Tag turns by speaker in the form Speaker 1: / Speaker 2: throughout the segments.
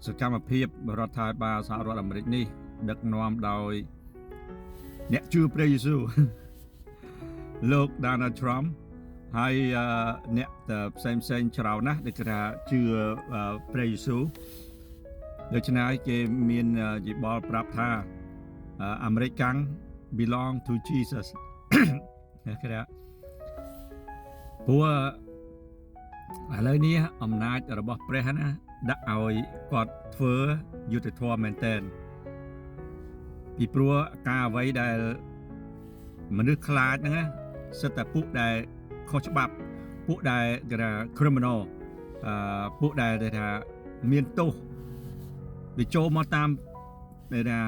Speaker 1: សកម្មភាពរដ្ឋាភិបាលសហរដ្ឋអាមេរិកនេះដឹកនាំដោយអ្នកជឿព្រះយេស៊ូវលោក Donald Trump ហើយអ្នកផ្សេងច្រើនណាស់ដែលគេថាជឿព្រះយេស៊ូវដូច្នេះគេមានយោបល់ប្រាប់ថាអាមេរិកកាំង belong to Jesus គេថាព្រោះឥឡូវនេះអំណាចរបស់ព្រះណាដាក់ឲ្យគាត់ធ្វើយុត្តិធម៌មែនទែនពីព្រោះការអ្វីដែលមនុស្សខ្លាចហ្នឹងណាសិតតែពួកដែលខុសច្បាប់ពួកដែលគេថា criminal ពួកដែលថាមានទោសវាចូលមកតាមដែលថា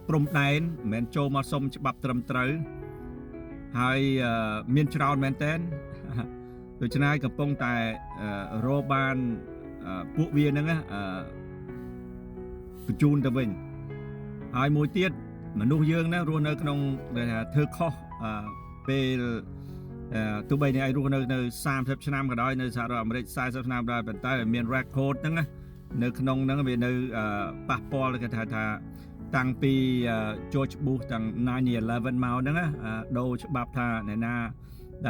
Speaker 1: ព្រំដែនមិនមែនចូលមកសុំច្បាប់ត្រឹមត្រូវហើយមានច្រើនមែនទែនដូច្នេះកំពុងតែរកបានពួកវាហ្នឹងបញ្ជូនទៅវិញហើយមួយទៀតមនុស្សយើងណារស់នៅក្នុងធ្វើខុសពេលទោះបីអ្នកឯងរស់នៅ30ឆ្នាំក៏ដោយនៅសហរដ្ឋអាមេរិក40ឆ្នាំដែរប៉ុន្តែមាន record ហ្នឹងនៅក្នុងហ្នឹងវានៅប៉ះពាល់គេថាតាំងពី George Bush តាំង 9/11 មកហ្នឹងដូរច្បាប់ថាអ្នកណា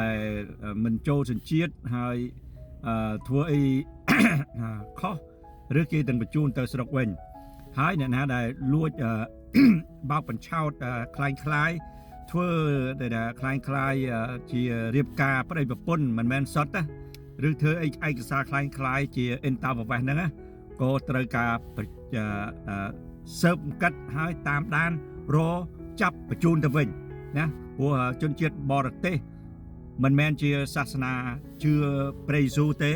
Speaker 1: ដែលមិនចូលសញ្ជាតិហើយធ្វើអីខុសឬគេទាំងបញ្ជូនទៅស្រុកវិញហើយអ្នកណាដែលលួចបោកបញ្ឆោតคล้ายធ្វើដែលคล้ายជារៀបការប្តីប្រពន្ធមិនមែនសុទ្ធឬធ្វើអីឯកសារคล้ายជា interview ហ្នឹងក៏ត្រូវការស៊ើបអង្កត់ហើយតាមដានរចាប់បញ្ជូនទៅវិញណាព្រោះជនជាតិបរទេសមិនមែនជាសាសនាជឿព្រះយេស៊ូវទេ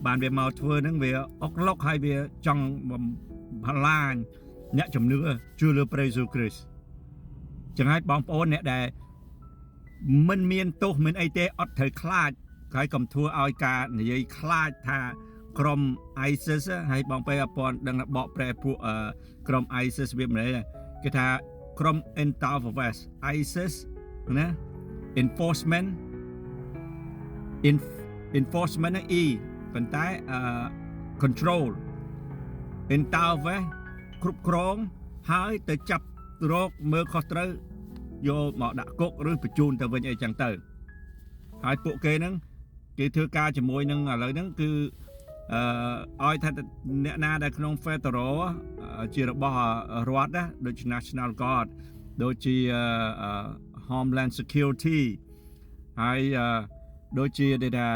Speaker 1: បានវាមកធ្វើហ្នឹងវាអុកឡុកហើយវាចង់បំឡាញអ្នកជំនឿជឿលើព្រះយេស៊ូវគ្រីស្ទចឹងហើយបងប្អូនអ្នកដែលមិនមានទោសមានអីទេអត់ត្រូវខ្លាចហើយកុំធ្វើឲ្យការនិយាយខ្លាចថាក្រុម ISIS ហើយបងប្អូនអពន់ដឹងបកប្រែពួកក្រុម ISIS វាមិនទេគេថាក្រុម Interfaith ISIS ណា enforcement ហ្នឹង E ប៉ុន្តែ control Interfaith គ្រប់គ្រងហើយទៅចាប់រកមើលខុសត្រូវយកមកដាក់គុកឬបញ្ជូនទៅវិញអីចឹងទៅហើយពួកគេហ្នឹងគេធ្វើការជាមួយនឹងឥឡូវហ្នឹងគឺឲ្យថាអ្នកណាដែលក្នុង Federal ជារបស់រដ្ឋណាដូច National Guard ដូចជា Homeland Security ហើយដូចជាថា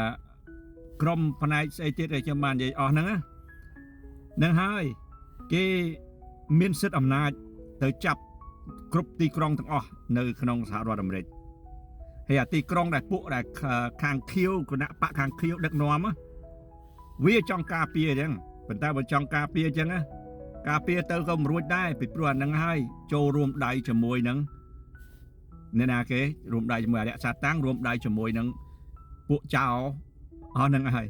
Speaker 1: ក្រុមផ្នែកស្អីទៀតដែលខ្ញុំបាននិយាយអស់ហ្នឹងហ្នឹងហើយគេមានសិទ្ធិអំណាចទៅចាប់គ្រប់ទីក្រុងទាំងអស់នៅក្នុងសហរដ្ឋអាមេរិកហើយអាទីក្រុងដែលពួកដែលខាងខៀវគណៈបកខាងខៀវដឹកនាំវាចង់ការពារអញ្ចឹងប៉ុន្តែបើចង់ការពារអញ្ចឹងការពារទៅក៏មិនរួចដែរពីព្រោះអាហ្នឹងហើយចូលរួមដៃជាមួយនឹងអ្នកណាគេរួមដៃជាមួយអរិយសាតាំងរួមដៃជាមួយនឹងពួកចៅអស់ហ្នឹងហើយ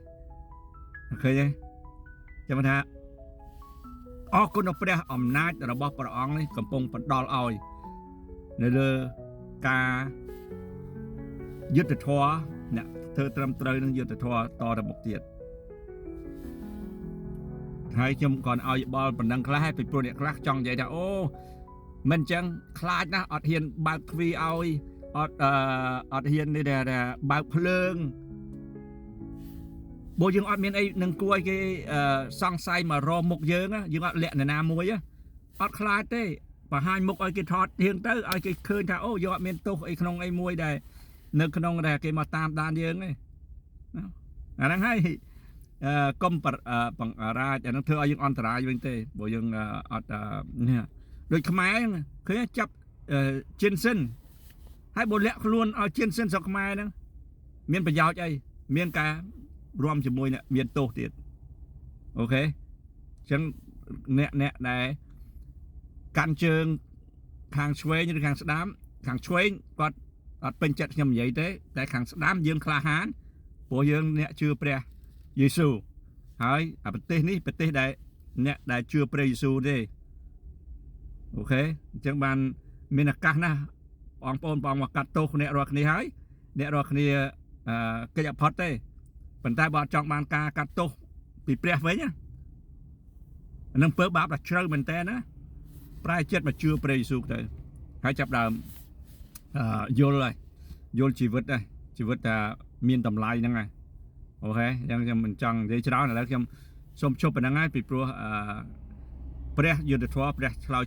Speaker 1: ឃើញទេចាំថាអរគុណព្រះអំណាចរបស់ព្រះអង្គនេះកំពុងបណ្ដល់ឲ្យនៅលើការយុត្តិធម៌អ្នកធ្វើត្រឹមត្រូវនឹងយុត្តិធម៌តទៅមុខទៀតហើយខ្ញុំក៏ឲ្យបល់ប៉ុណ្ណឹងខ្លះហើយពីព្រោះអ្នកខ្លះចង់និយាយថាអូមិនអញ្ចឹងខ្លាចណាស់អត់ហ៊ានបើកទ្វារឲ្យអត់ហ៊ាននេះថាបើកភ្លើងបើយើងអត់មានអីនឹងគួរឲ្យគេសង្ស័យមករមុខយើងយើងអត់លាក់នរណាមួយអត់ខ្លាចទេបង្ហាញមុខឲ្យគេថតទៀងទៅឲ្យគេឃើញថាអូយើងអត់មានទោសអីក្នុងអីមួយដែលនៅក្នុងដែលគេមកតាមដានយើងទេអាហ្នឹងហើយកុំបង្រាចអាហ្នឹងធ្វើឲ្យយើងអន្តរាយវិញទេបើយើងអត់នេះដូចខ្មែរឃើញចាប់ជិនសិនហើយបើលាក់ខ្លួនឲ្យជិនសិនស្រុកខ្មែរហ្នឹងមានប្រយោជន៍អីមានការរួមជាមួយអ្នកមានទោសទៀតអូខេអញ្ចឹងអ្នកដែលកាន់ជើងខាងឆ្វេងឬខាងស្ដាំខាងឆ្វេងគាត់អត់ពេញចិត្តខ្ញុំនិយាយទេតែខាងស្ដាំយើងក្លាហានព្រោះយើងអ្នកជឿព្រះយេស៊ូវហើយប្រទេសនេះប្រទេសដែលអ្នកដែលជឿព្រះយេស៊ូវទេអូខេអញ្ចឹងបានមានឱកាសណាស់បងប្អូនបងមកកាត់ទោសអ្នករាល់គ្នាហើយអ្នករាល់គ្នាកិច្ចអផុតទេប៉ុន្តែបើអត់ចង់បានការកាត់ទោសពីព្រះវិញ នឹងពើបាបដល់ជ្រៅមែនតើណាប្រែចិត្តមកជឿព្រះយេស៊ូវទៅហើយចាប់ដើមយល់ជីវិតដែរជីវិតថាមានតម្លៃហ្នឹងហើយអូខេអញ្ចឹងខ្ញុំមិនចង់និយាយច្រើនឥឡូវខ្ញុំសូមជប់ប៉ុណ្្នឹងហើយពីព្រោះព្រះយុទ្ធធម៌ព្រះឆ្លើយ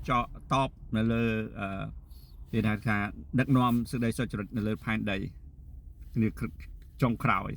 Speaker 1: តបនៅលើគេថាដឹកនាំសេចក្តីសុចរិតនៅលើផែនដីនេះចុងក្រោយ